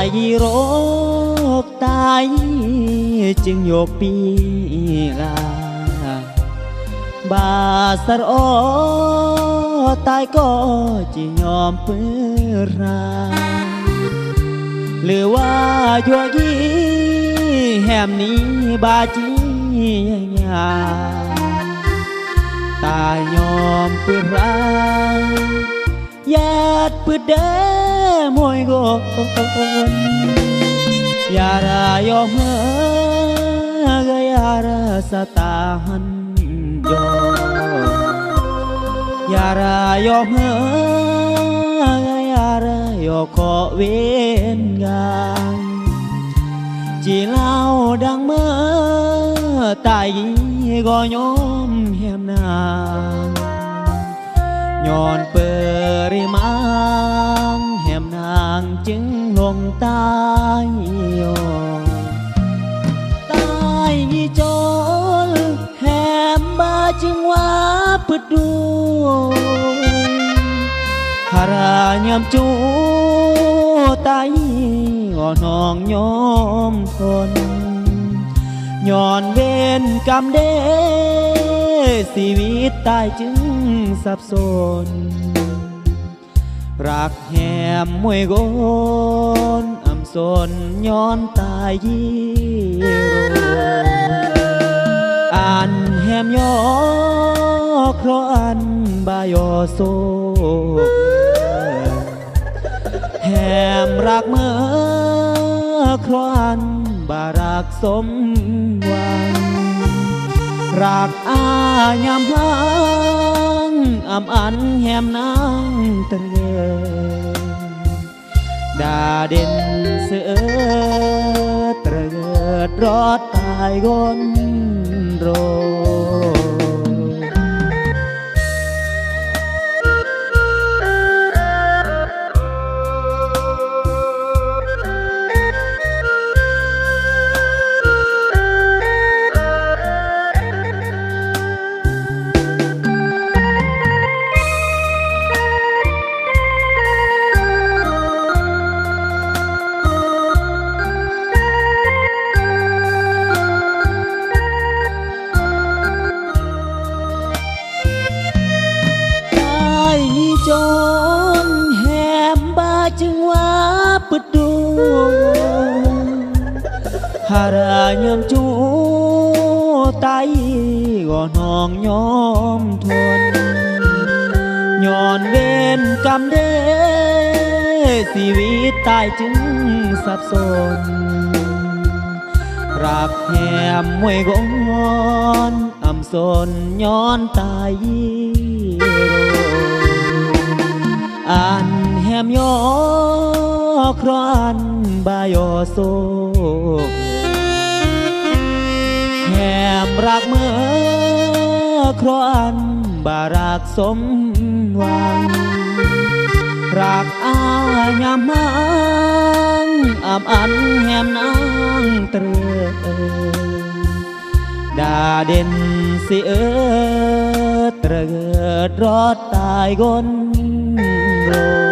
ายโรคตายจึงโยกปีลาบาสรอตายก็จะยอมเปื้อราหรือว่ายัวยี่แหมนี้บาจียาตายยอมเปื้อราญาติปืดเด้มวยโกนยารายอมเฮกยารสตาหันยอยารายอมเฮกยารยอขอเวนงานจีเล่าดังเมื่อตายก็ยอมแหมนางย้อนเปิริมังแหมนางจึงลงตายตายจนแหมบาจึงว่าปึดดูหารายามจูตายก็น้องยอมทนย้อนเวรกรรมเดชีวิตตายจึงสับสนรักแหมมวยโกนอำสนย้อนตายยี่โรอันแหมยอเพราะอันบายอโศกแหมรักเมื่อเพราะอันบารักสมหวังรักอายามพังอำอันแหมนางเตรดาเด่นเสือเตรรอดตายกนโรจนแหมบาจึงว่าปึดดูหารายามจูตายก็น้องยอมทนย้อนเวรกรรมเดชีวิตตายจึงสับสนรักแหมมวยกอนอำสนย้อนตายอันแหมยอครอันบายอโศกแหมรักเมื่อครอันบารักสมหวังรักอายามมังอำอันแหมนางเตรดาเด่นสิเตรรอดตายกนโร